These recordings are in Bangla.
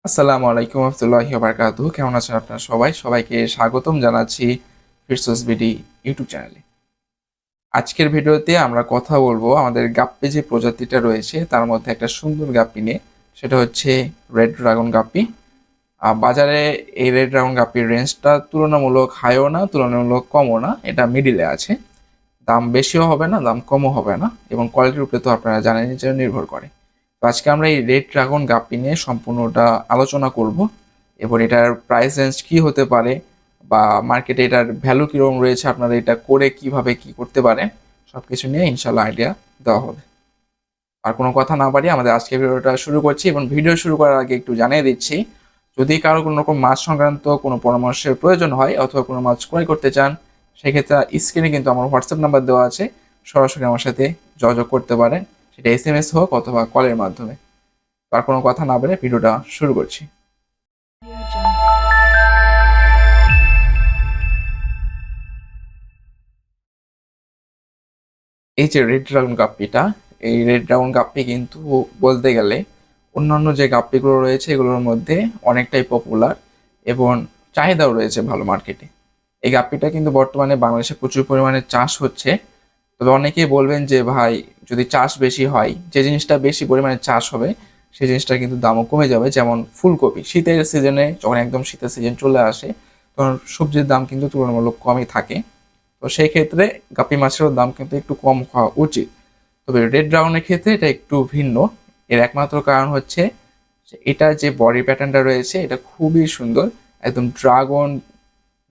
আসসালামু আলাইকুম রহমতুল্লাহি ওয়া বারাকাতুহু। কেমন আছেন আপনারা সবাইকে স্বাগতম জানাচ্ছি ফিরদৌস বিডি ইউটিউব চ্যানেলে। আজকের ভিডিওতে আমরা কথা বলবো আমাদের গাপ্পি যে প্রজাতিটা রয়েছে তার মধ্যে একটা সুন্দর গাপ্পি নিয়ে, সেটা হচ্ছে রেড ড্রাগন গাপ্পি। বাজারে এই রেড ড্রাগন গাপ্পির রেঞ্জটা তুলনামূলক হাইও না, তুলনামূলক কমও না, এটা মিডিলে আছে। দাম বেশিও হবে না, দাম কমও হবে না, এবং কোয়ালিটির উপরে তো আপনারা জানেন যে নির্ভর করে। তো আজকে আমরা এই রেড ড্রাগন গাপ্পি নিয়ে সম্পূর্ণটা আলোচনা করব, এবং এটার প্রাইস রেঞ্জ কী হতে পারে বা মার্কেটে এটার ভ্যালু কীরকম রয়েছে, আপনারা এটা করে কিভাবে কি করতে পারেন, সব কিছু নিয়ে ইনশাল্লাহ আইডিয়া দেওয়া হবে। আর কোনো কথা না বাড়িয়ে আমাদের আজকে ভিডিওটা শুরু করছি, এবং ভিডিও শুরু করার আগে একটু জানিয়ে দিচ্ছি, যদি কারো কোনো রকম মাছ সংক্রান্ত কোনো পরামর্শের প্রয়োজন হয় অথবা কোনো মাছ ক্রয় করতে চান, সেক্ষেত্রে স্ক্রিনে কিন্তু আমার হোয়াটসঅ্যাপ নাম্বার দেওয়া আছে, সরাসরি আমার সাথে যোগাযোগ করতে পারেন, সেটা SMS হোক অথবা কলের মাধ্যমে। আর কোনো কথা না বলে ভিডিওটা শুরু করছি। এই যে রেড ড্রাগন গাপ্পিটা, এই রেড ড্রাগন গাপ্পি কিন্তু বলতে গেলে অন্যান্য যে গাপ্পিগুলো রয়েছে এগুলোর মধ্যে অনেকটাই পপুলার, এবং চাহিদাও রয়েছে ভালো মার্কেটে। এই গাপ্পিটা কিন্তু বর্তমানে বাংলাদেশে প্রচুর পরিমাণে চাষ হচ্ছে। তবে অনেকেই বলবেন যে ভাই, যদি চাষ বেশি হয়, যে জিনিসটা বেশি পরিমাণে চাষ হবে সেই জিনিসটা কিন্তু দামও কমে যাবে। যেমন ফুলকপি, শীতের সিজনে যখন একদম শীতের সিজন চলে আসে তখন সবজির দাম কিন্তু তুলনামূলক কমই থাকে। তো সেই ক্ষেত্রে গাপ্পি মাছেরও দাম কিন্তু একটু কম হওয়া উচিত। তবে রেড ড্রাগনের ক্ষেত্রে এটা একটু ভিন্ন। এর একমাত্র কারণ হচ্ছে যে এটা যে বডি প্যাটার্নটা রয়েছে এটা খুবই সুন্দর, একদম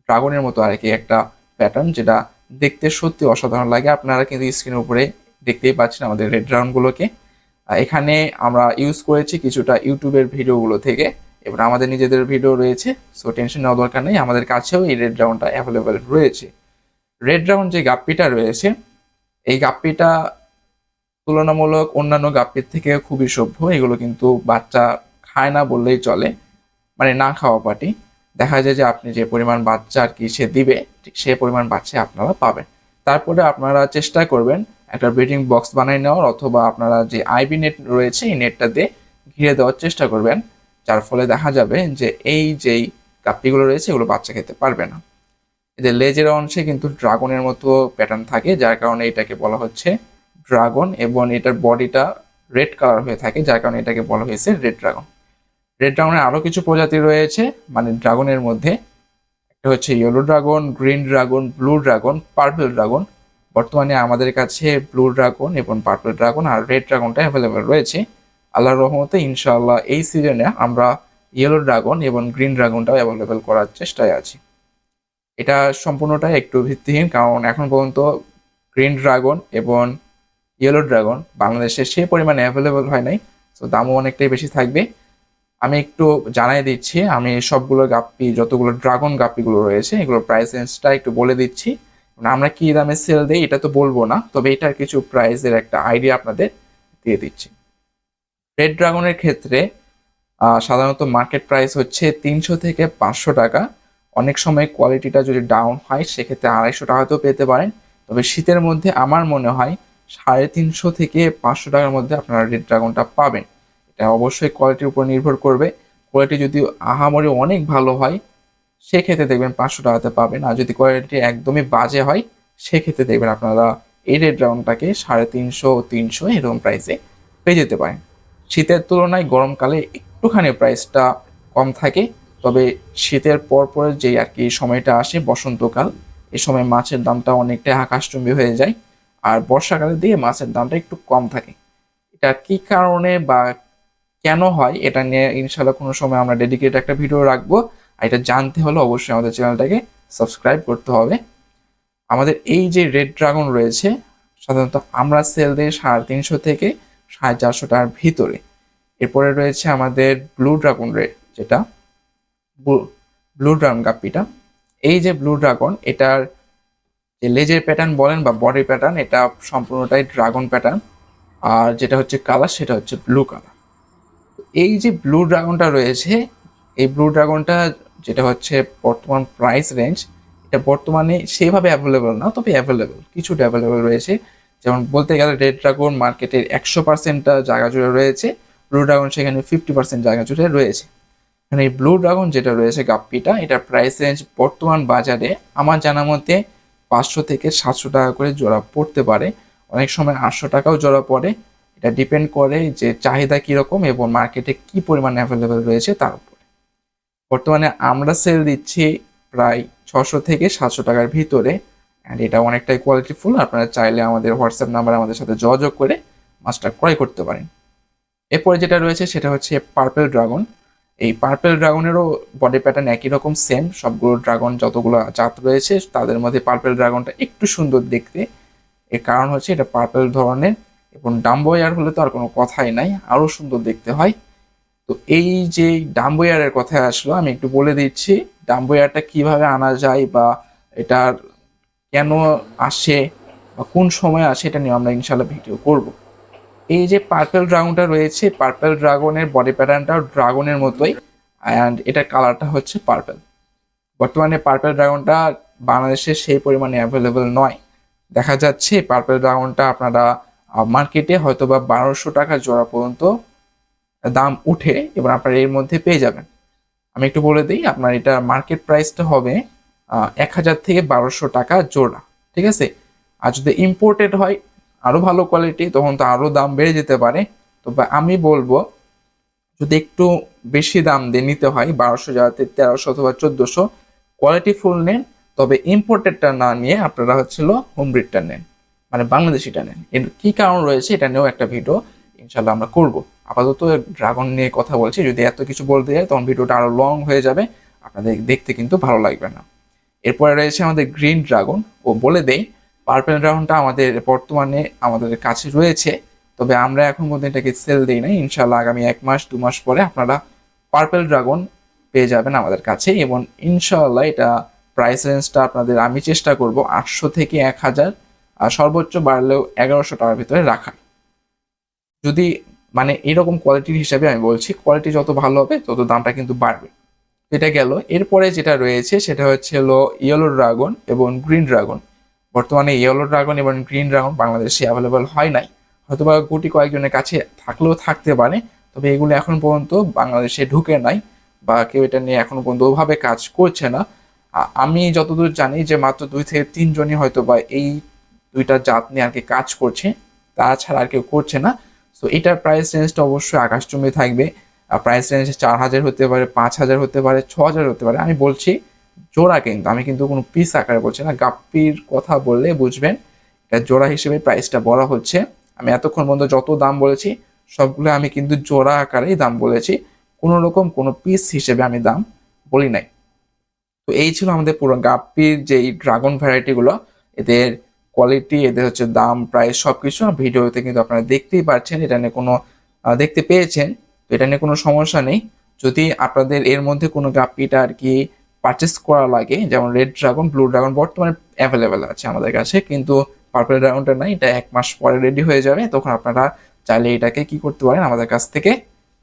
ড্রাগনের মতো আর কি একটা প্যাটার্ন, যেটা দেখতে সত্যি অসাধারণ লাগে। আপনারা কিন্তু স্ক্রিনের উপরে দেখতেই পাচ্ছেন আমাদের রেড ড্রাগনগুলোকে। এখানে আমরা ইউজ করেছি কিছুটা ইউটিউবের ভিডিওগুলো থেকে, এবার আমাদের নিজেদের ভিডিও রয়েছে, সো টেনশন নেওয়ার দরকার নেই, আমাদের কাছেও এই রেড ড্রাগনটা অ্যাভেলেবেল রয়েছে। রেড ড্রাগন যে গাপ্পিটা রয়েছে, এই গাপ্পিটা তুলনামূলক অন্যান্য গাপ্পির থেকে খুবই সভ্য। এগুলো কিন্তু বাচ্চা খায় না বললেই চলে, মানে না খাওয়া পাটি। দেখা যায় যে আপনি যে পরিমাণ বাচ্চা আর কি সে দিবে, ঠিক সেই পরিমাণ বাচ্চা আপনারা পাবেন। তারপরে আপনারা চেষ্টা করবেন একটা ব্রিডিং বক্স বানিয়ে নেওয়ার, অথবা আপনারা যে আইবি নেট রয়েছে এই নেটটা দিয়ে ঘিরে দেওয়ার চেষ্টা করবেন, যার ফলে দেখা যাবে যে এই যেই গাপ্পিগুলো রয়েছে এগুলো বাচ্চা খেতে পারবে না। এদের লেজের অংশে কিন্তু ড্রাগনের মতো প্যাটার্ন থাকে, যার কারণে এটাকে বলা হচ্ছে ড্রাগন, এবং এটার বডিটা রেড কালার হয়ে থাকে, যার কারণে এটাকে বলা হয়েছে রেড ড্রাগন। রেড ড্রাগনের আরও কিছু প্রজাতি রয়েছে, মানে ড্রাগনের মধ্যে একটা হচ্ছে yellow dragon, green dragon, blue dragon, purple dragon. বর্তমানে আমাদের কাছে ব্লু ড্রাগন এবং পার্পল ড্রাগন আর রেড ড্রাগনটা অ্যাভেলেবেল রয়েছে। আল্লাহর রহমতে ইনশাআল্লাহ এই সিজনে আমরা ইয়েলো ড্রাগন এবং গ্রিন ড্রাগনটাও অ্যাভেলেবেল করার চেষ্টায় আছি। এটা সম্পূর্ণটাই একটু ভিত্তিহীন, কারণ এখন পর্যন্ত গ্রিন ড্রাগন এবং ইয়েলো ড্রাগন বাংলাদেশে সে পরিমাণে অ্যাভেলেবল হয় নাই, তো দামও অনেকটাই বেশি থাকবে। আমি একটু জানাই দিচ্ছি, আমি সবগুলো গাপ্পি, যতগুলো ড্রাগন গাপ্পিগুলো রয়েছে এগুলোর প্রাইস রেঞ্জটা একটু বলে দিচ্ছি। আমরা কি দামে সেল দিই এটা তো বলবো না, তবে এটার কিছু প্রাইসের একটা আইডিয়া আপনাদের দিয়ে দিচ্ছি। রেড ড্রাগনের ক্ষেত্রে সাধারণত মার্কেট প্রাইস হচ্ছে 300 থেকে 500 টাকা। অনেক সময় কোয়ালিটিটা যদি ডাউন হয় সেক্ষেত্রে 250 টাকাতেও পেতে পারেন। তবে শীতের মধ্যে আমার মনে হয় 350 থেকে 500 টাকার মধ্যে আপনারা রেড ড্রাগনটা পাবেন। এটা অবশ্যই কোয়ালিটির উপর নির্ভর করবে। কোয়ালিটি যদি আহামরি অনেক ভালো হয় সেক্ষেত্রে দেখবেন 500 টাকাতে পাবেন, আর যদি কোয়ালিটি একদমই বাজে হয় সেক্ষেত্রে দেখবেন আপনারা এই রেড ড্রাগনটাকে 350-300 এরকম প্রাইসে পেয়ে যেতে পারেন। শীতের তুলনায় গরমকালে একটুখানি প্রাইসটা কম থাকে, তবে শীতের পর যেই আর কি সময়টা আসে বসন্তকাল, এই সময় মাছের দামটা অনেকটাই আকাশচুম্বী হয়ে যায়, আর বর্ষাকালের দিকে মাছের দামটা একটু কম থাকে। এটা কী কারণে বা কেন হয় এটা নিয়ে ইনশাল্লাহ কোনো সময় আমরা ডেডিকেটেড একটা ভিডিও রাখবো। আর এটা জানতে হলে অবশ্যই আমাদের চ্যানেলটাকে সাবস্ক্রাইব করতে হবে। আমাদের এই যে রেড ড্রাগন রয়েছে সাধারণত আমরা সেল দিই 350 থেকে 450 টাকার ভিতরে। এরপরে রয়েছে আমাদের ব্লু ড্রাগন যেটা ব্লু ড্রাগন গাপ্পিটা। এই যে ব্লু ড্রাগন, এটার যে লেজের প্যাটার্ন বলেন বা বডি প্যাটার্ন, এটা সম্পূর্ণটাই ড্রাগন প্যাটার্ন, আর যেটা হচ্ছে কালার সেটা হচ্ছে ব্লু কালার। এই যে ব্লু ড্রাগনটা রয়েছে, এই ব্লু ড্রাগনটা যেটা হচ্ছে বর্তমান প্রাইস রেঞ্জ, এটা বর্তমানে সেভাবে অ্যাভেলেবেল না, তবে অ্যাভেলেবেল কিছুটা অ্যাভেলেবেল রয়েছে। যেমন বলতে গেলে রেড ড্রাগন মার্কেটের 100% জায়গা জুড়ে রয়েছে, ব্লু ড্রাগন সেখানে 50% জায়গা জুড়ে রয়েছে। এখানে এই ব্লু ড্রাগন যেটা রয়েছে গাপ্পিটা, এটা প্রাইস রেঞ্জ বর্তমান বাজারে আমার জানা মতে 500 থেকে 700 টাকা করে জোড়া পড়তে পারে, অনেক সময় 800 টাকাও জোড়া পড়ে। এটা ডিপেন্ড করে যে চাহিদা কীরকম এবং মার্কেটে কি পরিমাণ অ্যাভেলেবেল রয়েছে তার উপরে। বর্তমানে আমরা সেল দিচ্ছি প্রায় 600 থেকে 700 টাকার ভিতরে, অ্যান্ড এটা অনেকটাই কোয়ালিটিফুল। আপনারা চাইলে আমাদের হোয়াটসঅ্যাপ নাম্বারে আমাদের সাথে যোগাযোগ করে মাছটা ক্রয় করতে পারেন। এরপরে যেটা রয়েছে সেটা হচ্ছে পার্পেল ড্রাগন। এই পার্পেল ড্রাগনেরও বডি প্যাটার্ন একই রকম সেম, সবগুলো ড্রাগন যতগুলো জাত রয়েছে তাদের মধ্যে পার্পেল ড্রাগনটা একটু সুন্দর দেখতে। এর কারণ হচ্ছে এটা পার্পেল ধরনের, এবং ডাম্বো এয়ার হলে তো আর কোনো কথাই নাই, আরও সুন্দর দেখতে হয়। তো এই যে ডাম্বো এয়ারের কথায় আসলো, আমি একটু বলে দিচ্ছি ডাম্বো এয়ারটা কীভাবে আনা যায় বা এটার কেন আসে বা কোন সময় আসে, এটা নিয়ে আমরা ইনশাল্লাহ ভিডিও করব। এই যে পার্পেল ড্রাগনটা রয়েছে, পার্পেল ড্রাগনের বডি প্যাটার্নটাও ড্রাগনের মতোই, অ্যান্ড এটার কালারটা হচ্ছে পার্পেল। বর্তমানে পার্পেল ড্রাগনটা বাংলাদেশে সেই পরিমাণে অ্যাভেলেবেল নয়। দেখা যাচ্ছে পার্পেল ড্রাগনটা আপনারা মার্কেটে হয়তো বা 1200 টাকা জোড়া পর্যন্ত দাম উঠে, এবার আপনারা এর মধ্যে পেয়ে যাবেন। আমি একটু বলে দিই, আপনার এটা মার্কেট প্রাইসটা হবে 1000 থেকে 1200 টাকা জোড়া, ঠিক আছে। আর যদি ইম্পোর্টেড হয় আরও ভালো কোয়ালিটি, তখন তো আরও দাম বেড়ে যেতে পারে। তবে আমি বলবো যদি একটু বেশি দাম দিয়ে নিতে হয়, 1200 জায়গাতে 1300 অথবা 1400, কোয়ালিটি ফুল নেন। তবে ইম্পোর্টেডটা না নিয়ে আপনারা হচ্ছিল হোম ব্রিডটা নেন, মানে বাংলাদেশিটা নেন। এর কী কারণ রয়েছে এটা নিয়েও একটা ভিডিও ইনশাল্লাহ আমরা করব। আপাতত ড্রাগন নিয়ে কথা বলছি, যদি এত কিছু বলতে যাই তখন ভিডিওটা আরও লং হয়ে যাবে, আপনাদের দেখতে কিন্তু ভালো লাগবে না। এরপরে রয়েছে আমাদের গ্রিন ড্রাগন। ও বলে দেই, পার্পেল ড্রাগনটা আমাদের বর্তমানে আমাদের কাছে রয়েছে, তবে আমরা এখন পর্যন্ত এটাকে সেল দিই নাই। ইনশাল্লাহ আগামী 1 মাস 2 মাস পরে আপনারা পার্পেল ড্রাগন পেয়ে যাবেন আমাদের কাছে, এবং ইনশাল্লাহ এটা প্রাইস রেঞ্জটা আপনাদের আমি চেষ্টা করব 800 থেকে 1000, আর সর্বোচ্চ বাড়লেও 1100 টাকার ভিতরে রাখার। যদি মানে এরকম কোয়ালিটির হিসাবে আমি বলছি, কোয়ালিটি যত ভালো হবে তত দামটা কিন্তু বাড়বে। এটা গেল। এরপরে যেটা রয়েছে সেটা হচ্ছে হলো ইয়েলো ড্রাগন এবং গ্রিন ড্রাগন। বর্তমানে ইয়েলো ড্রাগন এবং গ্রিন ড্রাগন বাংলাদেশে অ্যাভেলেবল হয় নাই, হয়তোবা গুটি কয়েকজনের কাছে থাকলেও থাকতে পারে, তবে এগুলো এখন পর্যন্ত বাংলাদেশে ঢুকে নাই বা কেউ এটা নিয়ে এখনো পর্যন্ত ওভাবে কাজ করছে না। আমি যতদূর জানি যে মাত্র 2 থেকে 3 জনই হয়তো বা এই দুইটা জাত নিয়ে আর কি কাজ করছে, তাছাড়া আর কেউ করছে না। সো এটার প্রাইস রেঞ্জটা অবশ্যই আকাশচুম্বী থাকবে। প্রাইস রেঞ্জ 4000 হতে পারে, 5000 হতে পারে, 6000 হতে পারে। আমি বলছি জোড়া, কিন্তু আমি কিন্তু কোনো পিস আকারে বলছি না। গাপ্পির কথা বললে বুঝবেন এটা জোড়া হিসেবে প্রাইসটা বলা হচ্ছে। আমি এতক্ষণ পর্যন্ত যত দাম বলেছি সবগুলো আমি কিন্তু জোড়া আকারেই দাম বলেছি, কোনো রকম কোনো পিস হিসেবে আমি দাম বলি নাই। তো এই ছিল আমাদের পুরো গাপ্পির যে ড্রাগন ভ্যারাইটিগুলো, এদের কোয়ালিটি, এদের হচ্ছে দাম, প্রাইস সবকিছু ভিডিওতে কিন্তু আপনারা দেখতেই পাচ্ছেন। এটা নিয়ে কোনো দেখতে পেয়েছেন, তো এটা নিয়ে কোনো সমস্যা নেই। যদি আপনাদের এর মধ্যে কোনো গাপ্পিটা আর কি পারচেস করা লাগে, যেমন রেড ড্রাগন, ব্লু ড্রাগন বর্তমানে অ্যাভেলেবেল আছে আমাদের কাছে, কিন্তু পার্পল ড্রাগনটা নাই, এটা 1 মাস পরে রেডি হয়ে যাবে। তখন আপনারা চাইলে এটাকে কি করতে পারেন, আমাদের কাছ থেকে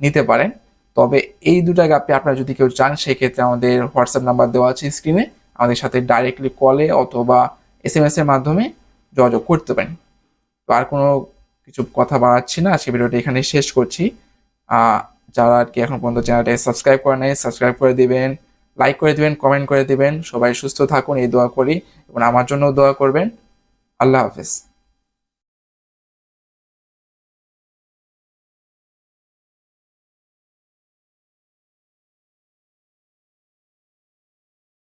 নিতে পারেন। তবে এই দুটা গাপ্পি আপনারা যদি কেউ চান, সেক্ষেত্রে আমাদের হোয়াটসঅ্যাপ নাম্বার দেওয়া আছে স্ক্রিনে, আমাদের সাথে ডাইরেক্টলি কলে অথবা SMS এর মাধ্যমে যোগাযোগ করতে পারেন। তো আর কোনো কিছু কথা বাড়াচ্ছি না, আজকে ভিডিওটা এখানে শেষ করছি। যারা আর কি এখন পর্যন্ত চ্যানেলটা সাবস্ক্রাইব করে নেয়, সাবস্ক্রাইব করে দিবেন, লাইক করে দিবেন, কমেন্ট করে দিবেন। সবাই সুস্থ থাকুন এই দোয়া করি, এবং আমার জন্য দোয়া করবেন। আল্লাহ হাফেজ।